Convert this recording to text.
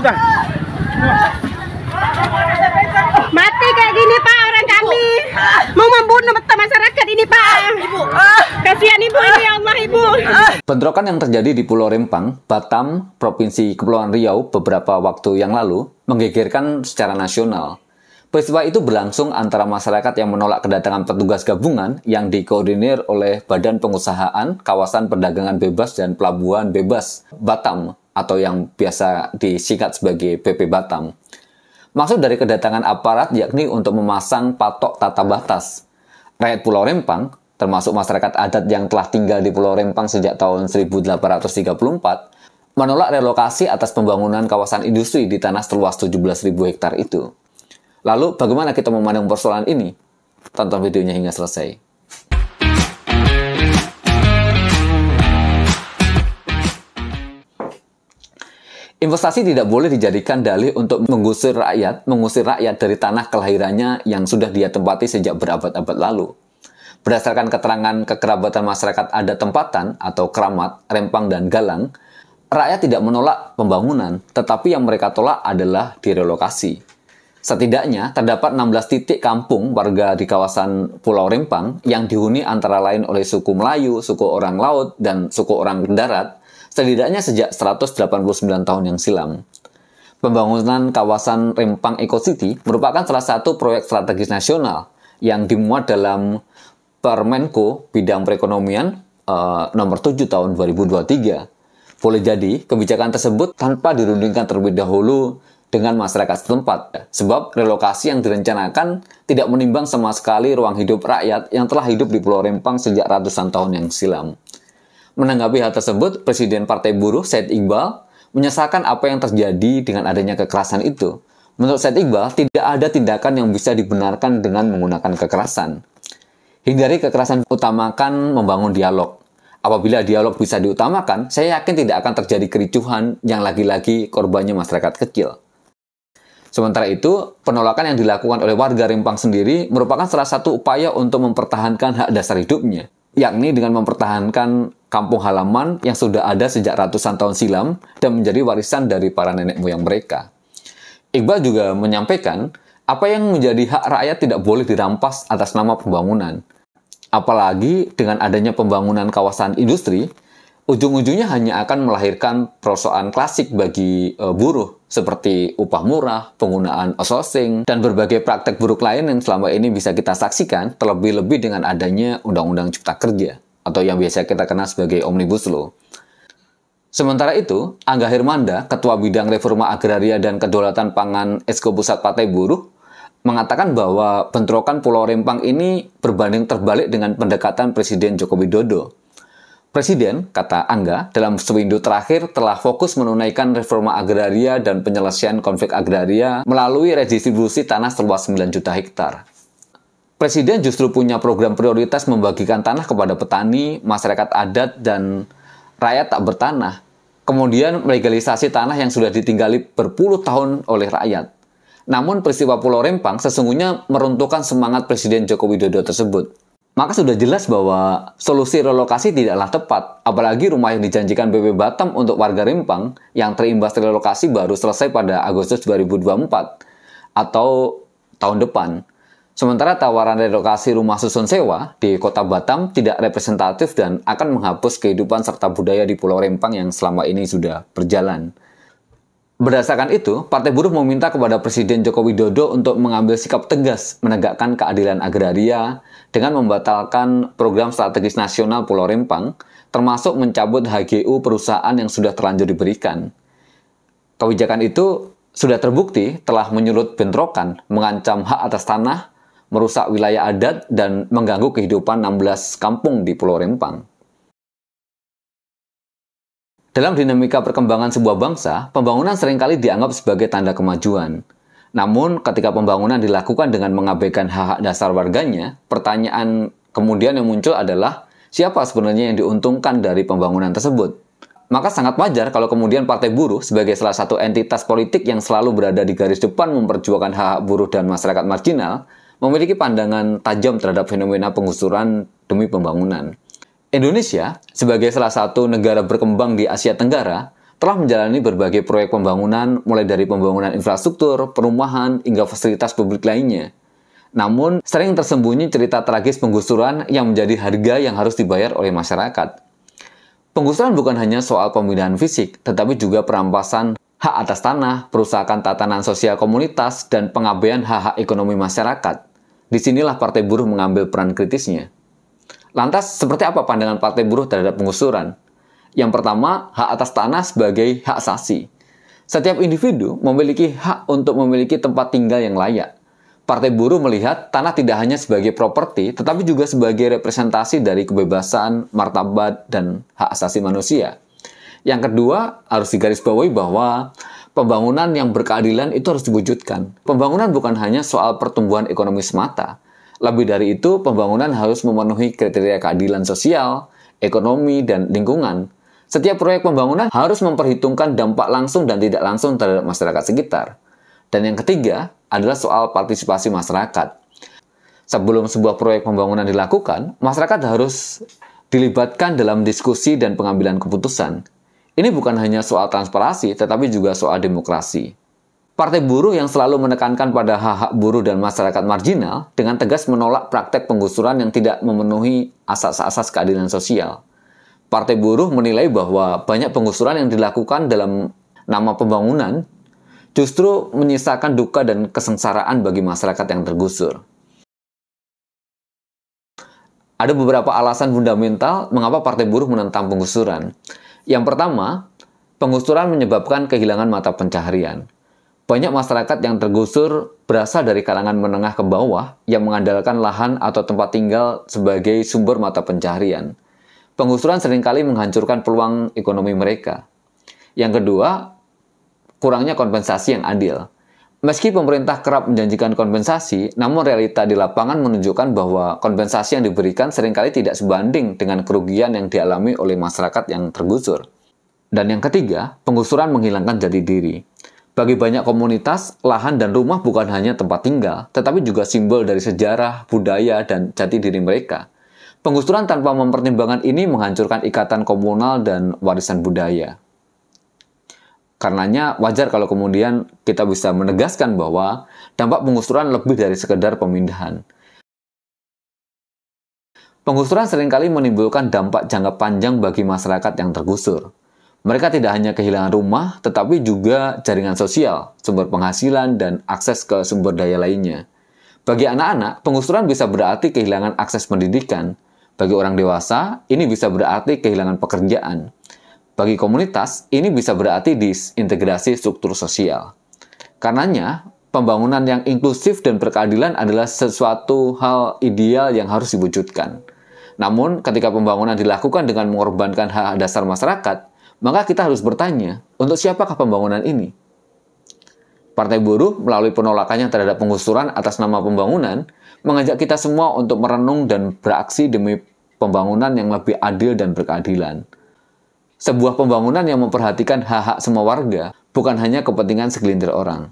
Sudah. Mati kayak gini Pak, orang kami mau membunuh masyarakat ini Pak. Kasihan ibu ini, ya Allah ibu. Bentrokan yang terjadi di Pulau Rempang, Batam, Provinsi Kepulauan Riau beberapa waktu yang lalu menggegerkan secara nasional. Peristiwa itu berlangsung antara masyarakat yang menolak kedatangan petugas gabungan yang dikoordinir oleh Badan Pengusahaan Kawasan Perdagangan Bebas dan Pelabuhan Bebas Batam atau yang biasa disingkat sebagai BP Batam. Maksud dari kedatangan aparat yakni untuk memasang patok tata batas. Rakyat Pulau Rempang, termasuk masyarakat adat yang telah tinggal di Pulau Rempang sejak tahun 1834, menolak relokasi atas pembangunan kawasan industri di tanah seluas 17.000 hektar itu. Lalu, bagaimana kita memandang persoalan ini? Tonton videonya hingga selesai. Investasi tidak boleh dijadikan dalih untuk mengusir rakyat dari tanah kelahirannya yang sudah dia tempati sejak berabad-abad lalu. Berdasarkan keterangan kekerabatan masyarakat adat tempatan atau keramat, Rempang dan Galang, rakyat tidak menolak pembangunan, tetapi yang mereka tolak adalah direlokasi. Setidaknya, terdapat 16 titik kampung warga di kawasan Pulau Rempang yang dihuni antara lain oleh suku Melayu, suku orang laut, dan suku orang darat, setidaknya sejak 189 tahun yang silam. Pembangunan kawasan Rempang Eco City merupakan salah satu proyek strategis nasional yang dimuat dalam Permenko Bidang Perekonomian nomor 7 tahun 2023. Boleh jadi, kebijakan tersebut tanpa dirundingkan terlebih dahulu dengan masyarakat setempat, sebab relokasi yang direncanakan tidak menimbang sama sekali ruang hidup rakyat yang telah hidup di Pulau Rempang sejak ratusan tahun yang silam. Menanggapi hal tersebut, Presiden Partai Buruh Said Iqbal menyesalkan apa yang terjadi dengan adanya kekerasan itu. Menurut Said Iqbal, tidak ada tindakan yang bisa dibenarkan dengan menggunakan kekerasan. Hindari kekerasan, utamakan membangun dialog. Apabila dialog bisa diutamakan, saya yakin tidak akan terjadi kericuhan yang lagi-lagi korbannya masyarakat kecil. Sementara itu, penolakan yang dilakukan oleh warga Rempang sendiri merupakan salah satu upaya untuk mempertahankan hak dasar hidupnya, yakni dengan mempertahankan kampung halaman yang sudah ada sejak ratusan tahun silam dan menjadi warisan dari para nenek moyang mereka. Iqbal juga menyampaikan, apa yang menjadi hak rakyat tidak boleh dirampas atas nama pembangunan. Apalagi dengan adanya pembangunan kawasan industri, ujung-ujungnya hanya akan melahirkan persoalan klasik bagi buruh, seperti upah murah, penggunaan outsourcing, dan berbagai praktek buruk lain yang selama ini bisa kita saksikan, terlebih-lebih dengan adanya Undang-Undang Cipta Kerja, atau yang biasa kita kenal sebagai Omnibus Law. Sementara itu, Angga Hermanda, Ketua Bidang Reforma Agraria dan Kedaulatan Pangan Esko Pusat Partai Buruh, mengatakan bahwa bentrokan Pulau Rempang ini berbanding terbalik dengan pendekatan Presiden Joko Widodo. Presiden, kata Angga, dalam sewindu terakhir telah fokus menunaikan reforma agraria dan penyelesaian konflik agraria melalui redistribusi tanah seluas 9 juta hektar. Presiden justru punya program prioritas membagikan tanah kepada petani, masyarakat adat, dan rakyat tak bertanah. Kemudian legalisasi tanah yang sudah ditinggali berpuluh tahun oleh rakyat. Namun peristiwa Pulau Rempang sesungguhnya meruntuhkan semangat Presiden Joko Widodo tersebut. Maka sudah jelas bahwa solusi relokasi tidaklah tepat, apalagi rumah yang dijanjikan BP Batam untuk warga Rempang yang terimbas relokasi baru selesai pada Agustus 2024 atau tahun depan. Sementara tawaran relokasi rumah susun sewa di kota Batam tidak representatif dan akan menghapus kehidupan serta budaya di Pulau Rempang yang selama ini sudah berjalan. Berdasarkan itu, Partai Buruh meminta kepada Presiden Joko Widodo untuk mengambil sikap tegas menegakkan keadilan agraria dengan membatalkan program strategis nasional Pulau Rempang, termasuk mencabut HGU perusahaan yang sudah terlanjur diberikan. Kebijakan itu sudah terbukti telah menyulut bentrokan, mengancam hak atas tanah, merusak wilayah adat, dan mengganggu kehidupan 16 kampung di Pulau Rempang. Dalam dinamika perkembangan sebuah bangsa, pembangunan seringkali dianggap sebagai tanda kemajuan. Namun, ketika pembangunan dilakukan dengan mengabaikan hak-hak dasar warganya, pertanyaan kemudian yang muncul adalah, siapa sebenarnya yang diuntungkan dari pembangunan tersebut? Maka sangat wajar kalau kemudian Partai Buruh sebagai salah satu entitas politik yang selalu berada di garis depan memperjuangkan hak-hak buruh dan masyarakat marginal, memiliki pandangan tajam terhadap fenomena penggusuran demi pembangunan. Indonesia, sebagai salah satu negara berkembang di Asia Tenggara, telah menjalani berbagai proyek pembangunan, mulai dari pembangunan infrastruktur, perumahan, hingga fasilitas publik lainnya. Namun, sering tersembunyi cerita tragis penggusuran yang menjadi harga yang harus dibayar oleh masyarakat. Penggusuran bukan hanya soal pemindahan fisik, tetapi juga perampasan hak atas tanah, perusahaan tatanan sosial komunitas, dan pengabaian hak-hak ekonomi masyarakat. Disinilah Partai Buruh mengambil peran kritisnya. Lantas, seperti apa pandangan Partai Buruh terhadap penggusuran? Yang pertama, hak atas tanah sebagai hak asasi. Setiap individu memiliki hak untuk memiliki tempat tinggal yang layak. Partai Buruh melihat tanah tidak hanya sebagai properti, tetapi juga sebagai representasi dari kebebasan, martabat, dan hak asasi manusia. Yang kedua, harus digarisbawahi bahwa pembangunan yang berkeadilan itu harus diwujudkan. Pembangunan bukan hanya soal pertumbuhan ekonomi semata. Lebih dari itu, pembangunan harus memenuhi kriteria keadilan sosial, ekonomi, dan lingkungan. Setiap proyek pembangunan harus memperhitungkan dampak langsung dan tidak langsung terhadap masyarakat sekitar. Dan yang ketiga adalah soal partisipasi masyarakat. Sebelum sebuah proyek pembangunan dilakukan, masyarakat harus dilibatkan dalam diskusi dan pengambilan keputusan. Ini bukan hanya soal transparansi, tetapi juga soal demokrasi. Partai Buruh yang selalu menekankan pada hak-hak buruh dan masyarakat marginal dengan tegas menolak praktek penggusuran yang tidak memenuhi asas-asas keadilan sosial. Partai Buruh menilai bahwa banyak penggusuran yang dilakukan dalam nama pembangunan justru menyisakan duka dan kesengsaraan bagi masyarakat yang tergusur. Ada beberapa alasan fundamental mengapa Partai Buruh menentang penggusuran. Yang pertama, penggusuran menyebabkan kehilangan mata pencaharian. Banyak masyarakat yang tergusur berasal dari kalangan menengah ke bawah yang mengandalkan lahan atau tempat tinggal sebagai sumber mata pencaharian. Penggusuran seringkali menghancurkan peluang ekonomi mereka. Yang kedua, kurangnya kompensasi yang adil. Meski pemerintah kerap menjanjikan kompensasi, namun realita di lapangan menunjukkan bahwa kompensasi yang diberikan seringkali tidak sebanding dengan kerugian yang dialami oleh masyarakat yang tergusur. Dan yang ketiga, penggusuran menghilangkan jati diri. Bagi banyak komunitas, lahan dan rumah bukan hanya tempat tinggal, tetapi juga simbol dari sejarah, budaya, dan jati diri mereka. Penggusuran tanpa mempertimbangkan ini menghancurkan ikatan komunal dan warisan budaya. Karenanya wajar kalau kemudian kita bisa menegaskan bahwa dampak penggusuran lebih dari sekedar pemindahan. Penggusuran seringkali menimbulkan dampak jangka panjang bagi masyarakat yang tergusur. Mereka tidak hanya kehilangan rumah, tetapi juga jaringan sosial, sumber penghasilan, dan akses ke sumber daya lainnya. Bagi anak-anak, penggusuran bisa berarti kehilangan akses pendidikan. Bagi orang dewasa, ini bisa berarti kehilangan pekerjaan. Bagi komunitas, ini bisa berarti disintegrasi struktur sosial. Karenanya, pembangunan yang inklusif dan berkeadilan adalah sesuatu hal ideal yang harus diwujudkan. Namun, ketika pembangunan dilakukan dengan mengorbankan hak dasar masyarakat, maka kita harus bertanya, untuk siapakah pembangunan ini? Partai Buruh melalui penolakannya terhadap penggusuran atas nama pembangunan, mengajak kita semua untuk merenung dan beraksi demi pembangunan yang lebih adil dan berkeadilan. Sebuah pembangunan yang memperhatikan hak-hak semua warga, bukan hanya kepentingan segelintir orang.